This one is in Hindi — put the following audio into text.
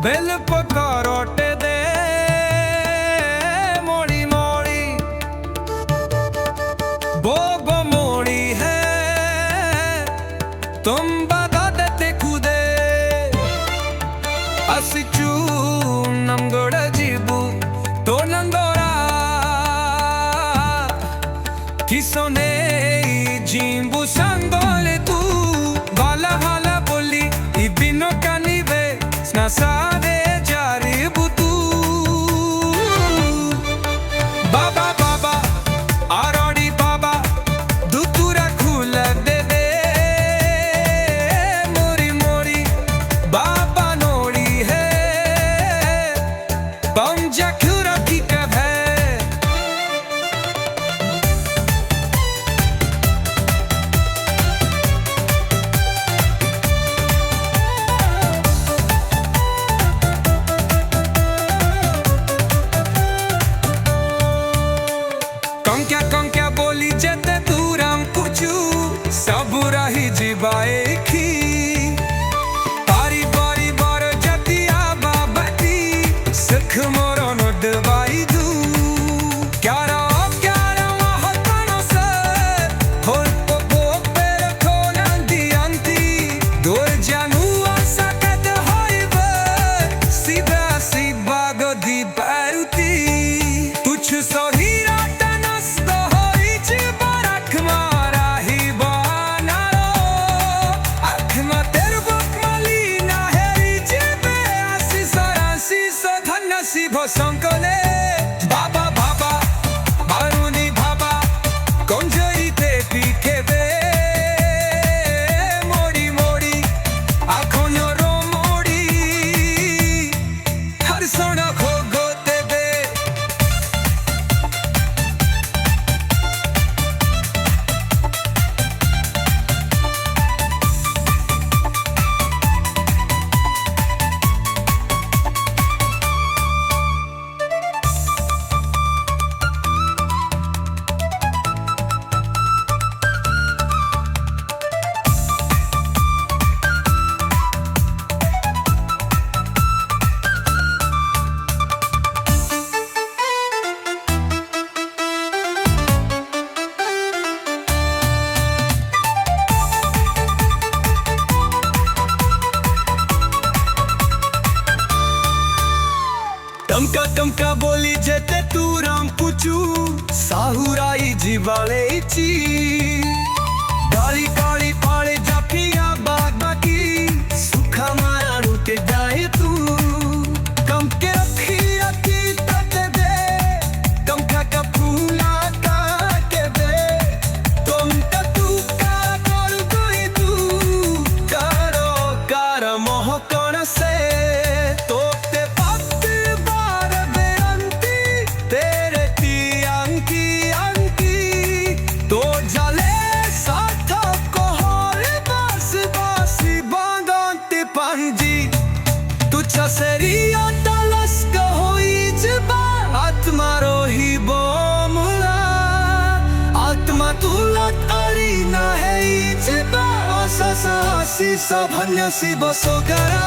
बेल पकड़ोटे दे मोड़ी मोड़ी बोबो मोड़ी है तुम बता देते खुदे असिचू नमगोड़ जीबू तो नंदोरा किसने जीबू संगोले तू भाला भाला बोली इबिनो कानिबे स्नासादे जारिबू तू बाबा बाबा आरोड़ी बाबा दुतुरा खुल दे दे मोरी मोरी बाबा नोड़ी है पंजा खुरा की कब है कौन क्या बोली जते दूरम कुचू सब रही जीवाए खी तारी बारी बार जतिया बाबती सुख मोरो नो दवाई दू क्यारा महतानो से होर पो पेर खोना दियांती दूर जानू आशा कद होइबे सीधा सीबा गदी बैरुती तुझ सोही संकले बाबा बाबा बारूनी बाबा कंजईते पीखे बे मोड़ी मोड़ी आँखों रो मोड़ी हर सोना खो गोते बे टमका बोली जेते तू राम पुचू साहुराई जीवाले ची गाली काली पाले जाफिया बाग बाकी सुखा मारा रूटे जाए तू कम के रखिया की तते दे कम का फूला का के दे तुम का तू का कर गई तू कारो कार मोह कौन से तो seria talas kahoi jba atma rohi bomula atma tulat arina hai jba asa sa si sabhanya si basogara